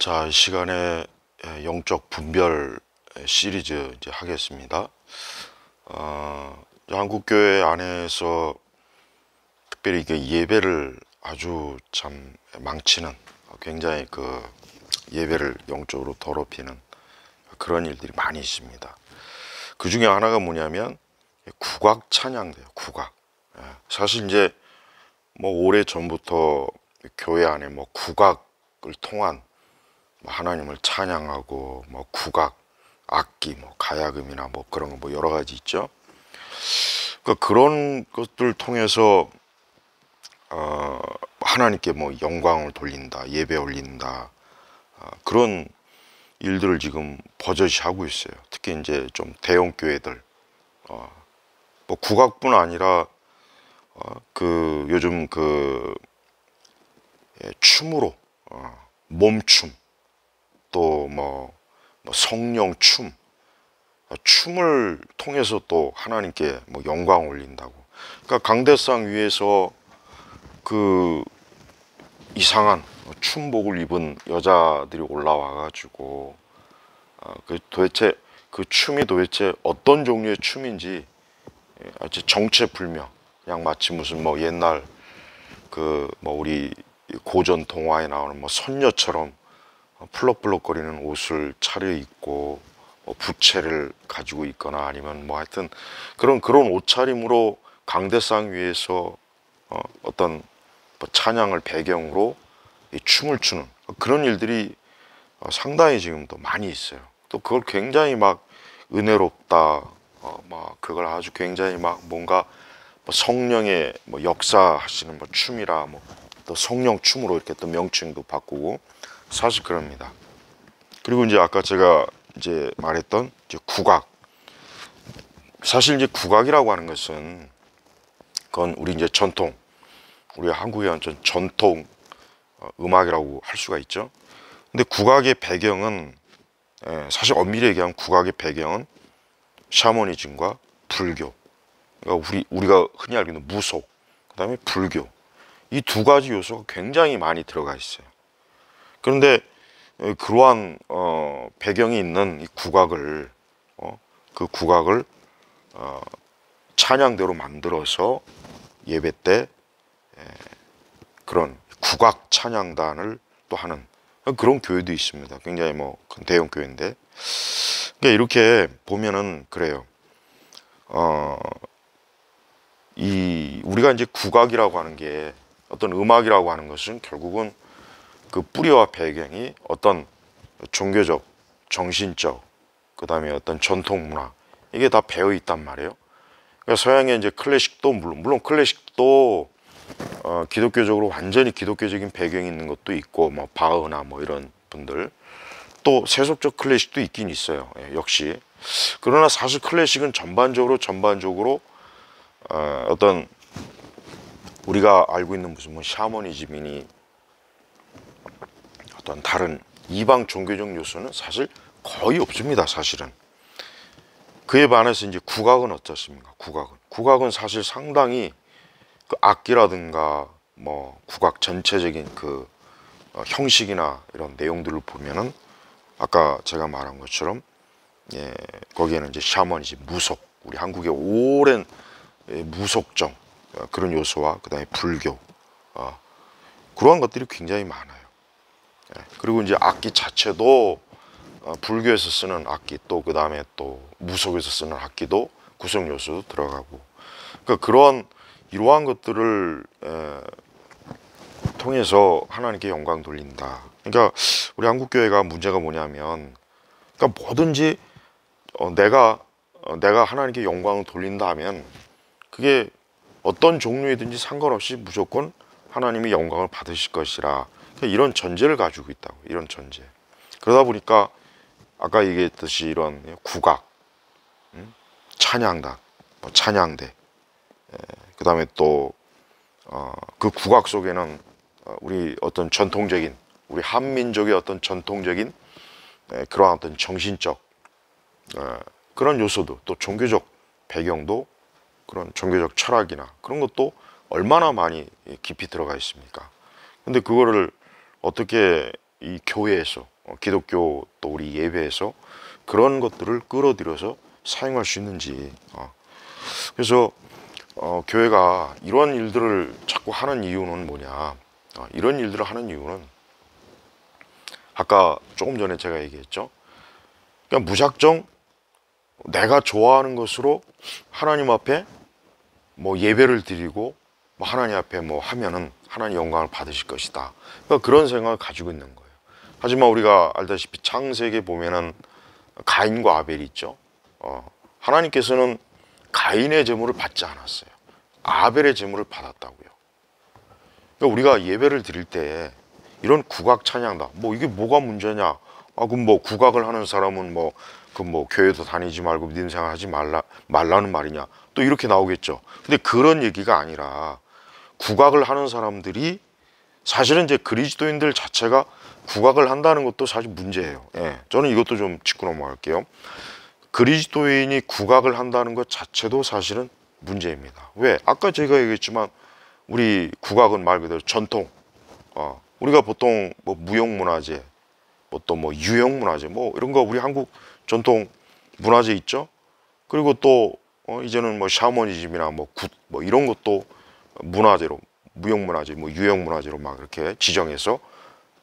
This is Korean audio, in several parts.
자, 이 시간에 영적 분별 시리즈 이제 하겠습니다. 한국교회 안에서 특별히 이게 예배를 아주 참 망치는, 굉장히 그 예배를 영적으로 더럽히는 그런 일들이 많이 있습니다. 그 중에 하나가 뭐냐면 국악 찬양돼요. 국악. 사실 이제 뭐 오래 전부터 교회 안에 뭐 국악을 통한 하나님을 찬양하고 뭐 국악, 악기, 뭐 가야금이나 뭐 그런 거 뭐 여러 가지 있죠. 그러니까 그런 것들을 통해서 하나님께 뭐 영광을 돌린다, 예배 올린다, 그런 일들을 지금 버젓이 하고 있어요. 특히 이제 좀 대형 교회들, 뭐 국악뿐 아니라 그 요즘 그 춤으로 몸춤, 또 뭐 성령 춤을 통해서 또 하나님께 뭐 영광 올린다고. 그러니까 강대상 위에서 그 이상한 춤복을 입은 여자들이 올라와 가지고 그 도대체 그 춤이 도대체 어떤 종류의 춤인지 아직 정체불명. 그냥 마치 무슨 뭐 옛날 그 뭐 우리 고전 동화에 나오는 뭐 선녀처럼 풀럭풀럭거리는 옷을 차려입고 뭐 부채를 가지고 있거나 아니면 뭐 하여튼 그런 옷차림으로 강대상 위에서 어떤 뭐 찬양을 배경으로 이 춤을 추는 그런 일들이 상당히 지금 또 많이 있어요. 또 그걸 굉장히 막 은혜롭다, 막 그걸 아주 굉장히 막 뭔가 뭐 성령의 뭐 역사하시는 뭐 춤이라 뭐 또 성령 춤으로 이렇게 또 명칭도 바꾸고 사실 그럽니다. 그리고 이제 아까 제가 이제 말했던 이제 국악. 사실 이제 국악이라고 하는 것은 그건 우리 이제 전통, 우리 한국의 완전 전통 음악이라고 할 수가 있죠. 근데 국악의 배경은 사실 엄밀히 얘기하면 국악의 배경은 샤머니즘과 불교. 그러니까 우리가 흔히 알고 있는 무속, 그다음에 불교. 이 두 가지 요소가 굉장히 많이 들어가 있어요. 그런데 그러한 배경이 있는 이 국악을 그 국악을 찬양대로 만들어서 예배 때 그런 국악 찬양단을 또 하는 그런 교회도 있습니다. 굉장히 뭐 큰 대형 교회인데, 그러니까 이렇게 보면은 그래요. 이 우리가 이제 국악이라고 하는 게 어떤 음악이라고 하는 것은 결국은 그 뿌리와 배경이 어떤 종교적, 정신적, 그 다음에 어떤 전통 문화, 이게 다 배어 있단 말이에요. 그러니까 서양의 이제 클래식도 물론 클래식도 기독교적으로 완전히 기독교적인 배경이 있는 것도 있고, 뭐 바흐나 뭐 이런 분들, 또 세속적 클래식도 있긴 있어요. 역시. 그러나 사실 클래식은 전반적으로 어떤 우리가 알고 있는 무슨 뭐 샤머니즘이니 어떤 다른 이방 종교적 요소는 사실 거의 없습니다. 사실은. 그에 반해서 이제 국악은 어떻습니까? 국악은 사실 상당히 그 악기라든가 뭐 국악 전체적인 그 형식이나 이런 내용들을 보면은 아까 제가 말한 것처럼 거기에는 이제 샤머니즘, 무속, 우리 한국의 오랜 무속정 그런 요소와 그다음에 불교 그러한 것들이 굉장히 많아요. 그리고 이제 악기 자체도 불교에서 쓰는 악기, 또 그 다음에 또 무속에서 쓰는 악기도 구성 요소도 들어가고, 그러니까 이러한 것들을 통해서 하나님께 영광 돌린다. 그러니까 우리 한국 교회가 문제가 뭐냐면, 그러니까 뭐든지 내가 하나님께 영광을 돌린다 하면 그게 어떤 종류이든지 상관없이 무조건 하나님이 영광을 받으실 것이라, 이런 전제를 가지고 있다고. 이런 전제. 그러다 보니까 아까 얘기했듯이 이런 국악, 찬양단, 뭐 찬양대, 그 다음에 또 그 국악 속에는 우리 어떤 전통적인, 우리 한민족의 어떤 전통적인 그러한 어떤 정신적 그런 요소도, 또 종교적 배경도, 그런 종교적 철학이나 그런 것도 얼마나 많이 깊이 들어가 있습니까? 근데 그거를 어떻게 이 교회에서 기독교 또 우리 예배에서 그런 것들을 끌어들여서 사용할 수 있는지. 그래서 교회가 이런 일들을 자꾸 하는 이유는 뭐냐? 이런 일들을 하는 이유는 아까 조금 전에 제가 얘기했죠. 그냥 무작정 내가 좋아하는 것으로 하나님 앞에 뭐 예배를 드리고 뭐 하나님 앞에 뭐 하면은 하나님 영광을 받으실 것이다. 그러니까 그런 생각을 가지고 있는 거예요. 하지만 우리가 알다시피 창세기에 보면은 가인과 아벨이 있죠. 하나님께서는 가인의 제물을 받지 않았어요. 아벨의 제물을 받았다고요. 그러니까 우리가 예배를 드릴 때 이런 국악 찬양다. 뭐 이게 뭐가 문제냐? 그럼 뭐 국악을 하는 사람은 뭐 교회도 다니지 말고 믿음 생활하지 말라는 말이냐? 또 이렇게 나오겠죠. 근데 그런 얘기가 아니라 국악을 하는 사람들이 사실은 이제 그리스도인들 자체가 국악을 한다는 것도 사실 문제예요. 예, 저는 이것도 좀 짚고 넘어갈게요. 그리스도인이 국악을 한다는 것 자체도 사실은 문제입니다. 왜? 아까 제가 얘기했지만 우리 국악은 말 그대로 전통. 우리가 보통 뭐 무형문화재, 뭐 또 뭐 유형문화재, 뭐 이런 거 우리 한국 전통 문화재 있죠. 그리고 또 이제는 뭐 샤머니즘이나 뭐 굿 뭐 이런 것도 문화재로 무형문화재, 뭐 유형문화재로 막 이렇게 지정해서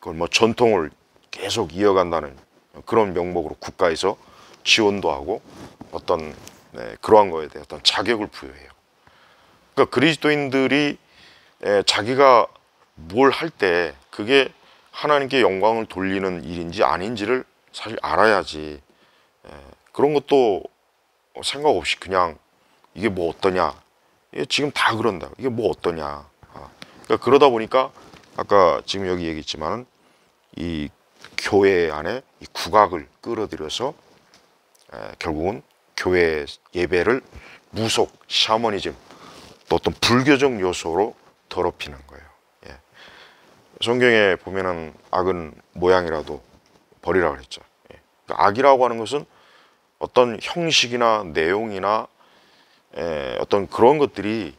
그걸 뭐 전통을 계속 이어간다는 그런 명목으로 국가에서 지원도 하고 어떤 그러한 거에 대해 어떤 자격을 부여해요. 그러니까 그리스도인들이 자기가 뭘 할 때 그게 하나님께 영광을 돌리는 일인지 아닌지를 사실 알아야지. 그런 것도 생각 없이 그냥 이게 뭐 어떠냐, 이게 지금 다 그런다, 이게 뭐 어떠냐. 그러니까 그러다 보니까 아까 지금 여기 얘기했지만은 이 교회 안에 이 국악을 끌어들여서 결국은 교회 예배를 무속, 샤머니즘 또 어떤 불교적 요소로 더럽히는 거예요. 예. 성경에 보면은 악은 모양이라도 버리라 그랬죠. 예. 그러니까 악이라고 하는 것은 어떤 형식이나 내용이나 어떤 그런 것들이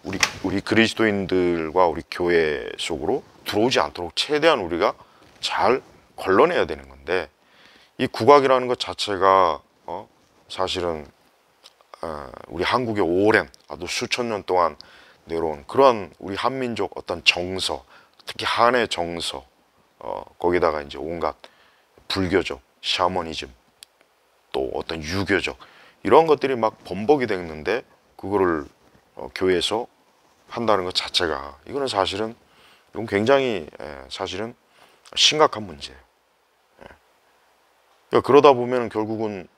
우리 그리스도인들과 우리 교회 속으로 들어오지 않도록 최대한 우리가 잘 걸러내야 되는 건데, 이 국악이라는 것 자체가 사실은 우리 한국의 오랜 아주 수천 년 동안 내려온 그러한 우리 한민족 어떤 정서, 특히 한의 정서, 거기다가 이제 온갖 불교적, 샤머니즘, 또 어떤 유교적 이런 것들이 막 범벅이 됐는데 그거를 교회에서 한다는 것 자체가 이거는 사실은 이건 굉장히 사실은 심각한 문제예요. 그러니까 그러다 보면 결국은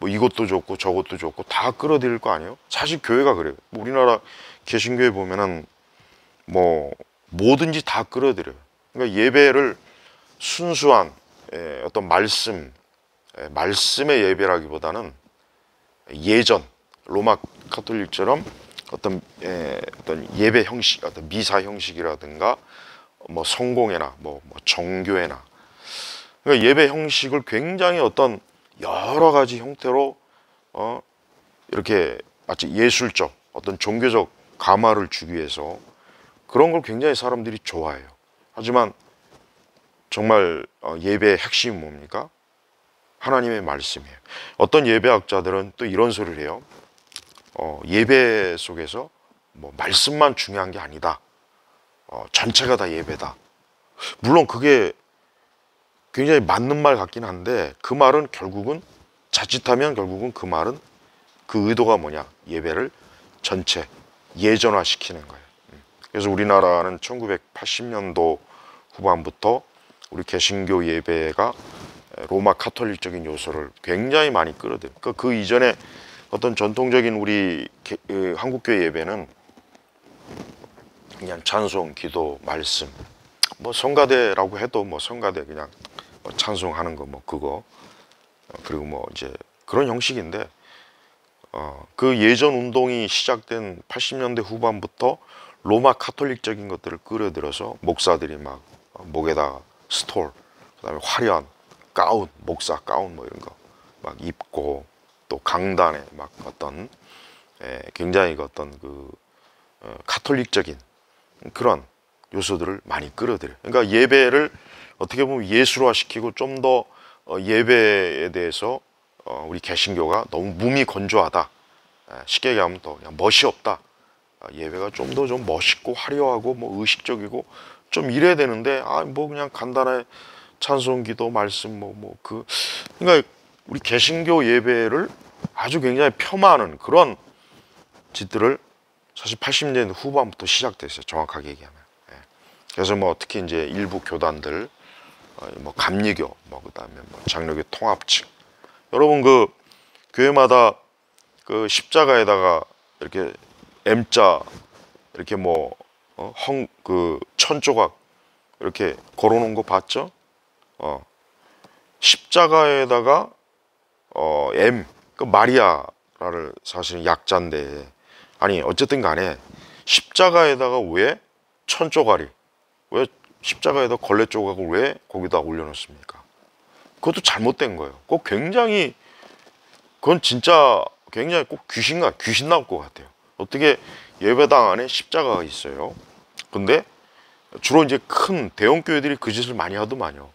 뭐 이것도 좋고 저것도 좋고 다 끌어들일 거 아니에요? 사실 교회가 그래요. 뭐 우리나라 개신교에 보면은 뭐 뭐든지 다 끌어들여요. 그러니까 예배를 순수한 어떤 말씀의 예배라기보다는 예전 로마 카톨릭처럼 어떤 예배 형식, 어떤 미사 형식이라든가 뭐 성공회나 뭐 정교회나, 그러니까 예배 형식을 굉장히 어떤 여러 가지 형태로 이렇게 마치 예술적 어떤 종교적 감화를 주기 위해서 그런 걸 굉장히 사람들이 좋아해요. 하지만 정말 예배의 핵심이 뭡니까? 하나님의 말씀이에요. 어떤 예배학자들은 또 이런 소리를 해요. 예배 속에서 뭐 말씀만 중요한 게 아니다. 전체가 다 예배다. 물론 그게 굉장히 맞는 말 같긴 한데, 그 말은 결국은 자칫하면 결국은 그 말은 그 의도가 뭐냐? 예배를 전체 예전화시키는 거예요. 그래서 우리나라는 1980년도 후반부터 우리 개신교 예배가 로마 카톨릭적인 요소를 굉장히 많이 끌어들여요. 그 이전에 어떤 전통적인 우리 한국교회 예배는 그냥 찬송, 기도, 말씀, 뭐 성가대라고 해도 뭐 성가대 그냥 뭐 찬송하는 거 뭐 그거, 그리고 뭐 이제 그런 형식인데, 그 예전 운동이 시작된 80년대 후반부터 로마 카톨릭적인 것들을 끌어들여서 목사들이 막 목에다가 스톨, 그다음에 화려한 가운, 목사 가운 뭐 이런 거 막 입고, 또 강단에 막 어떤 굉장히 어떤 그 카톨릭적인 그런 요소들을 많이 끌어들여요. 그러니까 예배를 어떻게 보면 예술화시키고 좀 더 예배에 대해서 우리 개신교가 너무 무미건조하다. 쉽게 얘기하면 더 그냥 멋이 없다. 예배가 좀 더 좀 멋있고 화려하고 뭐 의식적이고 좀 이래야 되는데 뭐 그냥 간단하게 찬송기도 말씀 그러니까 우리 개신교 예배를 아주 굉장히 폄하하는 그런 짓들을 사실 80년대 후반부터 시작됐어요. 정확하게 얘기하면. 그래서 뭐 특히 이제 일부 교단들 뭐 감리교 그다음에 뭐 장로교 통합측 여러분 그 교회마다 그 십자가에다가 이렇게 M자 이렇게 그 천조각 이렇게 걸어놓은 거 봤죠? 십자가에다가 M 그 마리아를 사실 약자인데 아니 어쨌든 간에 십자가에다가 왜 천조가리 왜 십자가에다 걸레 조각을 왜 거기다 올려놓습니까? 그것도 잘못된 거예요. 그거 굉장히 그건 진짜 굉장히 꼭 귀신 나올 것 같아요. 어떻게 예배당 안에 십자가가 있어요. 근데 주로 이제 큰 대형 교회들이 그 짓을 많이 하더만요.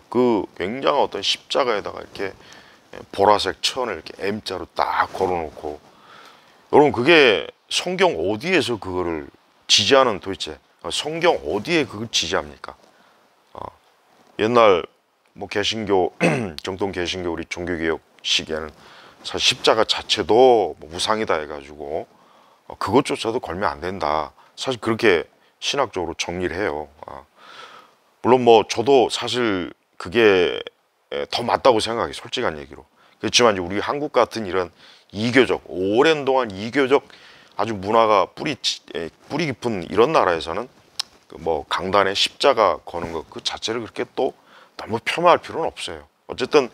그 굉장한 어떤 십자가에다가 이렇게 보라색 천을 이렇게 M자로 딱 걸어놓고 여러분 그게 성경 어디에서 그거를 지지하는 도대체 성경 어디에 그걸 지지합니까? 옛날 뭐 개신교 정통 개신교 우리 종교개혁 시기에는 사실 십자가 자체도 뭐 우상이다 해가지고 그것조차도 걸면 안 된다. 사실 그렇게 신학적으로 정리를 해요. 물론 뭐 저도 사실 그게 더 맞다고 생각해요. 솔직한 얘기로. 그렇지만 이제 우리 한국 같은 이런 이교적 오랜 동안 이교적 아주 문화가 뿌리 깊은 이런 나라에서는 뭐 강단에 십자가 거는 것 그 자체를 그렇게 또 너무 폄하할 필요는 없어요. 어쨌든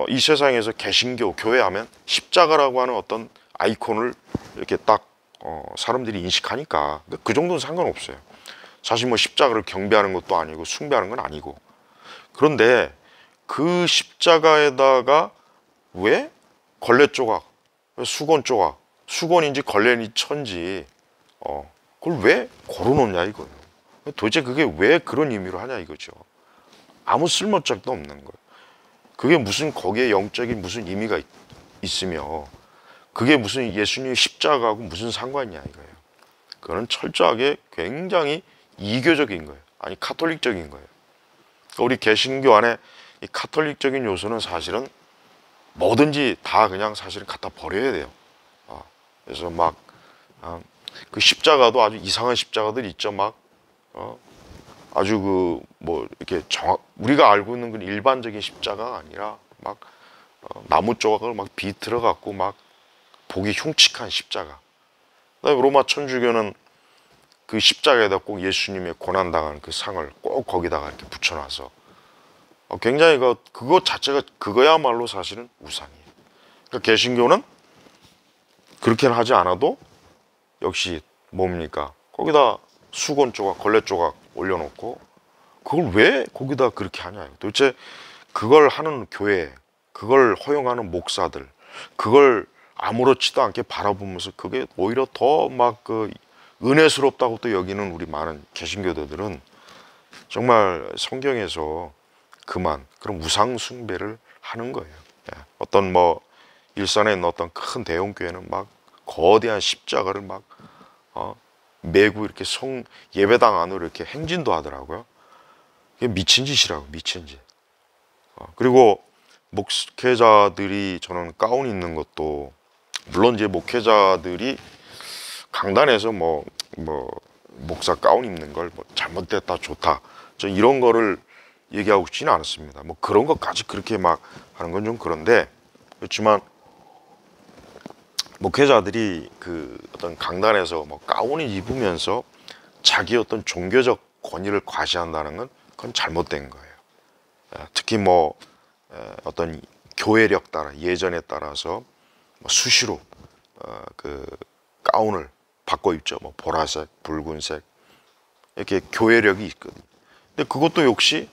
이 세상에서 개신교 교회하면 십자가라고 하는 어떤 아이콘을 이렇게 딱 사람들이 인식하니까 그 정도는 상관없어요. 사실 뭐 십자가를 경배하는 것도 아니고 숭배하는 건 아니고 그런데 그 십자가에다가 왜 걸레 조각, 수건 조각, 수건인지 걸레인지 천지 그걸 왜 걸어놓냐 이거예요. 도대체 그게 왜 그런 의미로 하냐 이거죠. 아무 쓸모짝도 없는 거예요. 그게 무슨 거기에 영적인 무슨 의미가 있으며 그게 무슨 예수님의 십자가하고 무슨 상관이냐 이거예요. 그거는 철저하게 굉장히 이교적인 거예요. 아니 카톨릭적인 거예요. 그러니까 우리 개신교 안에 이 카톨릭적인 요소는 사실은 뭐든지 다 그냥 사실은 갖다 버려야 돼요. 그래서 막 그 십자가도 아주 이상한 십자가들이 있죠. 막 아주 그 뭐 이렇게 우리가 알고 있는 그 일반적인 십자가가 아니라 막 나무 조각을 막 비틀어 갖고 막 보기 흉측한 십자가. 그다음에 로마 천주교는 그 십자가에다 꼭 예수님의 고난당한 그 상을 꼭 거기다가 이렇게 붙여놔서 굉장히 그거 자체가 그거야말로 사실은 우상이에요. 그러니까 개신교는 그렇게는 하지 않아도 역시 뭡니까? 거기다 수건 조각, 걸레 조각 올려놓고 그걸 왜 거기다 그렇게 하냐? 도대체 그걸 하는 교회, 그걸 허용하는 목사들, 그걸 아무렇지도 않게 바라보면서 그게 오히려 더 막 그 은혜스럽다고 또 여기는 우리 많은 개신교도들은 정말 성경에서 그런 우상 숭배를 하는 거예요. 어떤 뭐 일산에 있는 어떤 큰 대형 교회는 막 거대한 십자가를 막 메고 이렇게 예배당 안으로 이렇게 행진도 하더라고요. 이게 미친 짓이라고 미친 짓. 그리고 목회자들이 저는 가운 입는 것도 물론 이제 목회자들이 강단에서 뭐 목사 가운 입는 걸 뭐 잘못됐다 좋다 저 이런 거를 얘기하고 싶지는 않았습니다. 뭐 그런 것까지 그렇게 막 하는 건 좀 그런데 그렇지만 목회자들이 그 어떤 강단에서 뭐 가운을 입으면서 자기 어떤 종교적 권위를 과시한다는 건 그건 잘못된 거예요. 특히 뭐 어떤 교회력 따라 예전에 따라서 뭐 수시로 그 가운을 바꿔 입죠. 뭐 보라색, 붉은색 이렇게 교회력이 있거든요. 근데 그것도 역시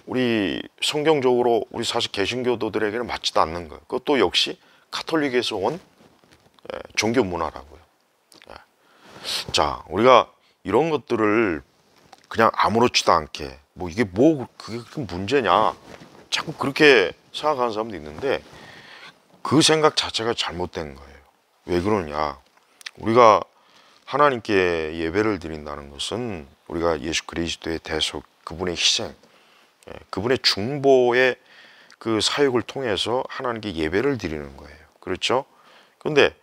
우리 성경적으로 우리 사실 개신교도들에게는 맞지도 않는 거예요. 그것도 역시 카톨릭에서 온 종교 문화라고요. 자, 우리가 이런 것들을 그냥 아무렇지도 않게 뭐 이게 뭐 그게 문제냐 자꾸 그렇게 생각하는 사람도 있는데 그 생각 자체가 잘못된 거예요. 왜 그러냐? 우리가 하나님께 예배를 드린다는 것은 우리가 예수 그리스도의 대속, 그분의 희생, 그분의 중보의 그 사역을 통해서 하나님께 예배를 드리는 거예요. 그렇죠? 근데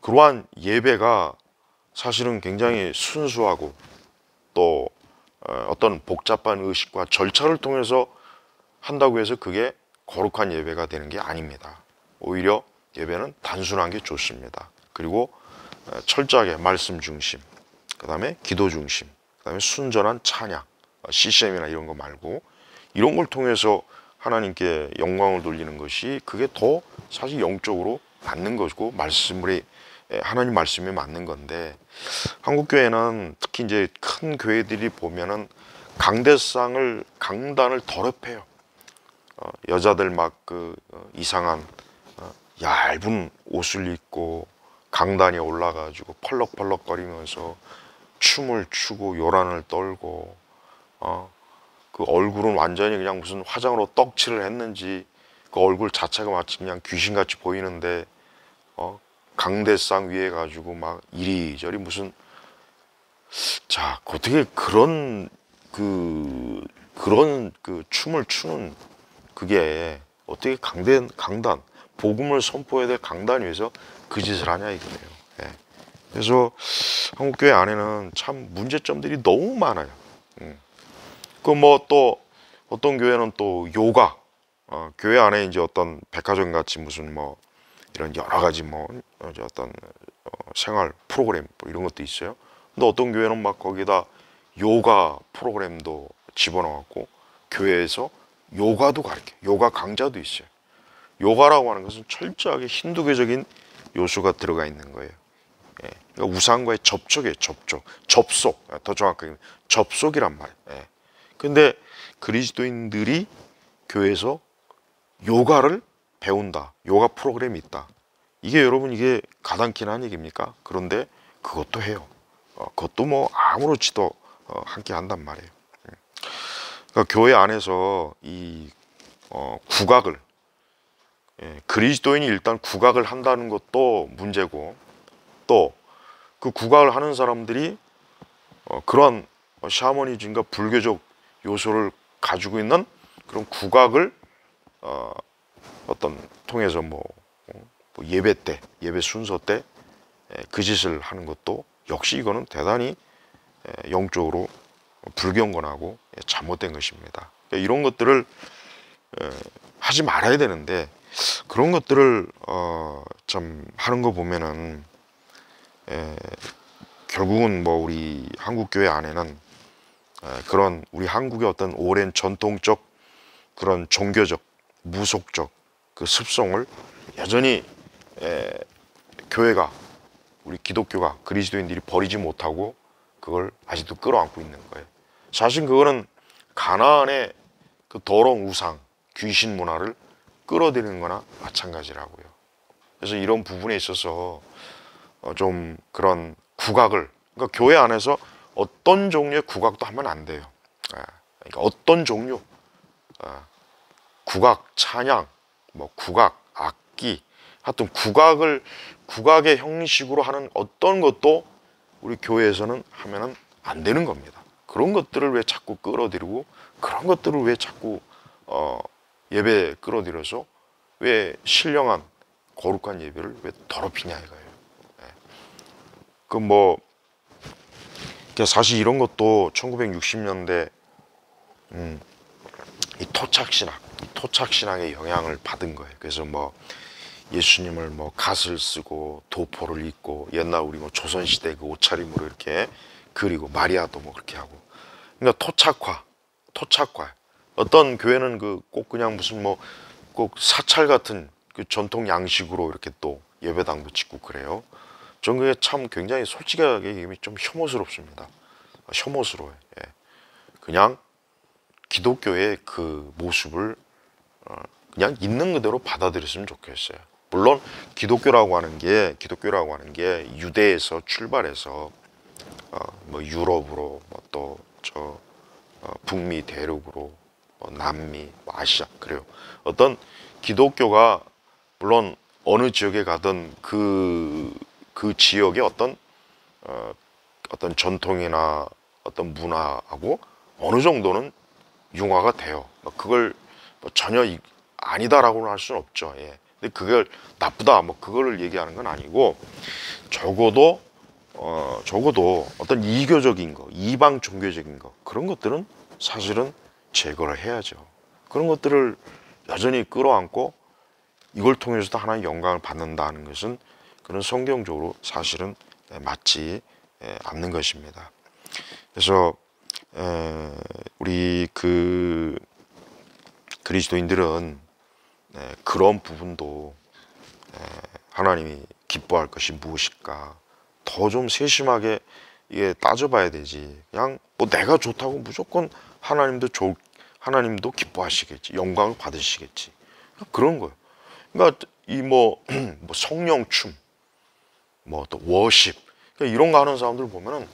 그러한 예배가 사실은 굉장히 순수하고 또 어떤 복잡한 의식과 절차를 통해서 한다고 해서 그게 거룩한 예배가 되는 게 아닙니다. 오히려 예배는 단순한 게 좋습니다. 그리고 철저하게 말씀 중심, 그 다음에 기도 중심, 그 다음에 순전한 찬양, CCM이나 이런 거 말고 이런 걸 통해서 하나님께 영광을 돌리는 것이 그게 더 사실 영적으로 맞는 것이고 하나님 말씀에 맞는 건데, 한국 교회는 특히 이제 큰 교회들이 보면은 강단을 더럽혀요. 여자들 막 이상한 얇은 옷을 입고 강단에 올라가지고 펄럭펄럭거리면서 춤을 추고 요란을 떨고 그 얼굴은 완전히 그냥 무슨 화장으로 떡칠을 했는지 그 얼굴 자체가 마치 그냥 귀신같이 보이는데 강대상 위에 가지고 막 이리저리 무슨, 자 어떻게 그런 춤을 추는 그게 어떻게 강단 복음을 선포해야 될 강단 위에서 그 짓을 하냐 이거예요. 예. 그래서 한국교회 안에는 참 문제점들이 너무 많아요. 그 뭐 또 어떤 교회는 또 요가, 교회 안에 이제 어떤 백화점 같이 무슨 뭐 이런 여러 가지 뭐 어떤 생활 프로그램 뭐 이런 것도 있어요. 근데 어떤 교회는 막 거기다 요가 프로그램도 집어넣었고 교회에서 요가도 가르쳐, 요가 강좌도 있어요. 요가라고 하는 것은 철저하게 힌두교적인 요소가 들어가 있는 거예요. 예. 그러니까 우상과의 접촉이에요. 접속, 더 정확하게 접속이란 말이에요. 예. 근데 그리스도인들이 교회에서 요가를 배운다, 요가 프로그램이 있다, 이게 여러분 이게 가당키나 한 얘기입니까? 그런데 그것도 해요. 그것도 뭐 아무렇지도 함께 한단 말이에요. 그러니까 교회 안에서 이 국악을, 그리스도인이 일단 국악을 한다는 것도 문제고, 또 그 국악을 하는 사람들이 그런 샤머니즘과 불교적 요소를 가지고 있는 그런 국악을 어떤 통해서 뭐 예배 때, 예배 순서 때 그 짓을 하는 것도 역시 이거는 대단히 영적으로 불경건하고 잘못된 것입니다. 그러니까 이런 것들을 하지 말아야 되는데, 그런 것들을 좀 하는 거 보면은 결국은 뭐 우리 한국 교회 안에는 그런 우리 한국의 어떤 오랜 전통적 그런 종교적 무속적 그 습성을 여전히 교회가, 우리 기독교가, 그리스도인들이 버리지 못하고 그걸 아직도 끌어안고 있는 거예요. 사실 그거는 가나안의 그 더러운 우상, 귀신 문화를 끌어들이는 거나 마찬가지라고요. 그래서 이런 부분에 있어서 좀 그런 국악을, 그러니까 교회 안에서 어떤 종류의 국악도 하면 안 돼요. 그러니까 어떤 종류, 국악, 찬양, 뭐 국악, 악기, 하여튼 국악의 형식으로 하는 어떤 것도 우리 교회에서는 하면은 안 되는 겁니다. 그런 것들을 왜 자꾸 끌어들이고, 그런 것들을 왜 자꾸 예배에 끌어들여서 왜 신령한 거룩한 예배를 왜 더럽히냐 이거예요. 뭐 사실 이런 것도 1960년대 이 토착신학의 영향을 받은 거예요. 그래서 뭐 예수님을 뭐 갓을 쓰고 도포를 입고, 옛날 우리 뭐 조선시대 그 옷차림으로 이렇게 그리고 마리아도 뭐 그렇게 하고, 그러니까 토착화. 어떤 교회는 꼭 그냥 무슨 뭐 꼭 사찰 같은 그 전통 양식으로 이렇게 또 예배당도 짓고 그래요. 전 그게 참 굉장히 솔직하게 얘기하면 좀 혐오스럽습니다. 혐오스러워요. 예. 그냥 기독교의 그 모습을 그냥 있는 그대로 받아들였으면 좋겠어요. 물론 기독교라고 하는 게 유대에서 출발해서 뭐 유럽으로 뭐 또 북미 대륙으로 남미, 아시아 그래요. 어떤 기독교가 물론 어느 지역에 가든 그 지역의 어떤 전통이나 어떤 문화하고 어느 정도는 융화가 돼요. 그걸 전혀 아니다라고는 할 수는 없죠. 예. 근데 그걸 나쁘다 뭐 그거를 얘기하는 건 아니고 적어도 어떤 이교적인 거, 이방 종교적인 거 그런 것들은 사실은 제거를 해야죠. 그런 것들을 여전히 끌어안고 이걸 통해서도 하나의 영광을 받는다는 것은 그런 성경적으로 사실은 맞지 않는 것입니다. 그래서 우리 그리스도인들은 그런 부분도 하나님이 기뻐할 것이 무엇일까 더 좀 세심하게 이게 따져봐야 되지. 그냥 뭐 내가 좋다고 무조건 하나님도 기뻐하시겠지, 영광을 받으시겠지. 그런 거예요. 그러니까 이 뭐 성령춤, 뭐 또 워십 그러니까 이런 거 하는 사람들 보면은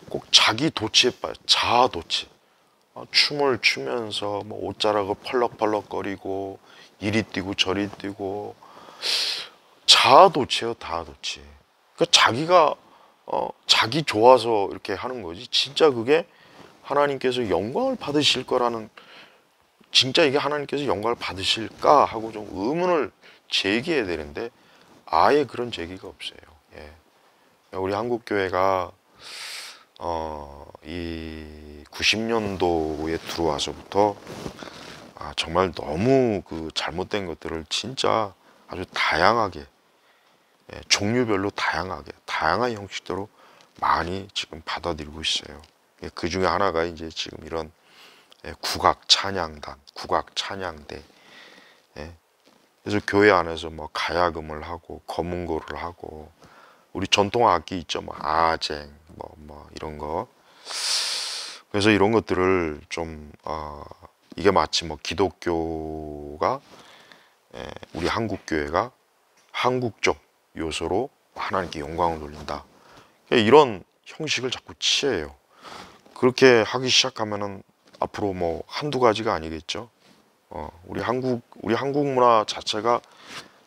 꼭 자기 도취에 빠져, 자아 도취. 춤을 추면서 뭐 옷자락을 펄럭펄럭거리고 이리 뛰고 저리 뛰고 자아 도취예요, 자아 도취. 그러니까 자기가 자기 좋아서 이렇게 하는 거지. 진짜 그게 하나님께서 영광을 받으실 거라는 진짜 이게 하나님께서 영광을 받으실까 하고 좀 의문을 제기해야 되는데 아예 그런 제기가 없어요. 예. 우리 한국 교회가 이 90년도에 들어와서부터 정말 너무 그 잘못된 것들을 진짜 아주 다양하게 종류별로 다양한 형식대로 많이 지금 받아들이고 있어요. 그 중에 하나가 이제 지금 이런 국악 찬양단, 국악 찬양대. 그래서 교회 안에서 뭐 가야금을 하고 거문고를 하고 우리 전통 악기 있죠, 뭐 아쟁, 뭐 이런 거. 그래서 이런 것들을 좀 이게 마치 뭐 기독교가 우리 한국 교회가 한국적 요소로 하나님께 영광을 돌린다. 이런 형식을 자꾸 취해요. 그렇게 하기 시작하면은 앞으로 뭐 한두 가지가 아니겠죠. 우리 한국 문화 자체가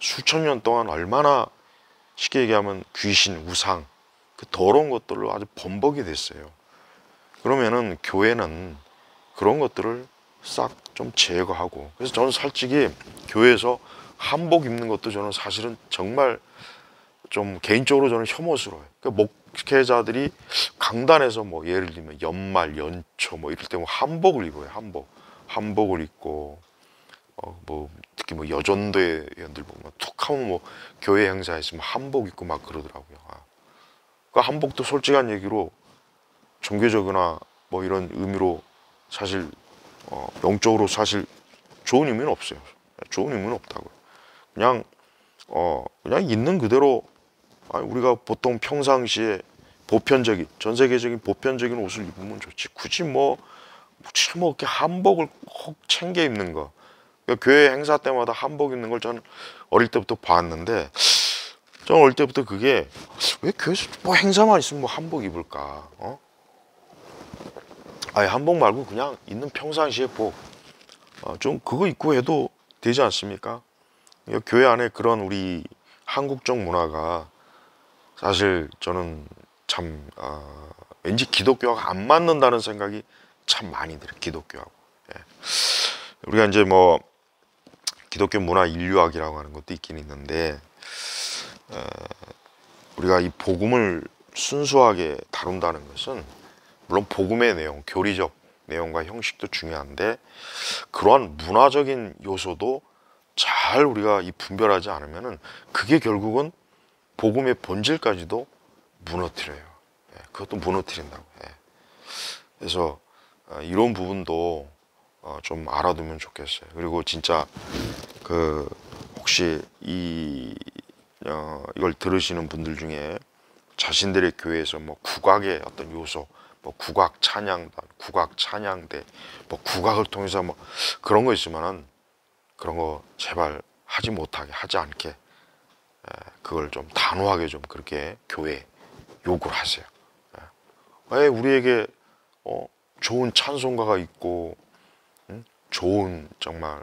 수천 년 동안 얼마나 쉽게 얘기하면 귀신, 우상, 그 더러운 것들로 아주 범벅이 됐어요. 그러면은 교회는 그런 것들을 싹 좀 제거하고 그래서 저는 솔직히 교회에서 한복 입는 것도 저는 사실은 정말 좀 개인적으로 저는 혐오스러워요. 그러니까 목회자들이 강단에서 뭐 예를 들면 연말, 연초 뭐 이럴 때 뭐 한복을 입어요. 한복을 입고 뭐 특히 뭐 여전대 회원들 보면 툭하면 뭐 교회 행사에 있으면 한복 입고 막 그러더라고요. 그 한복도 솔직한 얘기로 종교적이나 뭐 이런 의미로 사실 영적으로 사실 좋은 의미는 없어요. 좋은 의미는 없다고요. 그냥 있는 그대로 우리가 보통 평상시에 전 세계적인 보편적인 옷을 입으면 좋지. 굳이 뭐 이렇게 한복을 꼭 챙겨 입는 거. 그러니까 교회 행사 때마다 한복 입는 걸 저는 어릴 때부터 봤는데, 저는 어릴 때부터 그게 왜 교회에서 뭐 행사만 있으면 뭐 한복 입을까? 아예 한복 말고 그냥 있는 평상시에 좀 그거 입고 해도 되지 않습니까? 교회 안에 그런 우리 한국적 문화가 사실 저는 참 왠지 기독교하고 안 맞는다는 생각이 참 많이 들어요. 기독교하고. 우리가 이제 뭐 기독교 문화 인류학이라고 하는 것도 있긴 있는데 우리가 이 복음을 순수하게 다룬다는 것은 물론 복음의 내용, 교리적 내용과 형식도 중요한데 그러한 문화적인 요소도 잘 우리가 분별하지 않으면은 그게 결국은 복음의 본질까지도 무너뜨려요. 그것도 무너뜨린다고. 그래서 이런 부분도 좀 알아두면 좋겠어요. 그리고 진짜 혹시 이걸 들으시는 분들 중에 자신들의 교회에서 뭐 국악의 어떤 요소, 뭐 국악 찬양단, 국악 찬양대, 뭐 국악을 통해서 뭐 그런 거 있으면은 그런 거 제발 하지 않게 그걸 좀 단호하게 좀 그렇게 교회에 요구를 하세요. 왜 우리에게 좋은 찬송가가 있고, 좋은 정말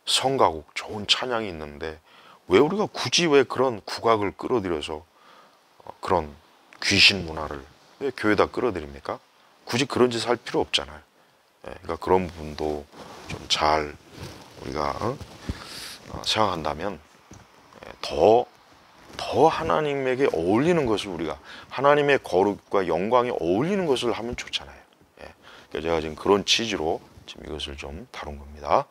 성가곡, 좋은 찬양이 있는데 왜 우리가 굳이 왜 그런 국악을 끌어들여서 그런 귀신 문화를 왜 교회에다 끌어들입니까? 굳이 그런 짓 할 필요 없잖아요. 그러니까 그런 부분도 좀 잘 우리가 생각한다면 더 하나님에게 어울리는 것을 우리가 하나님의 거룩과 영광에 어울리는 것을 하면 좋잖아요. 그러니까 제가 지금 그런 취지로 지금 이것을 좀 다룬 겁니다.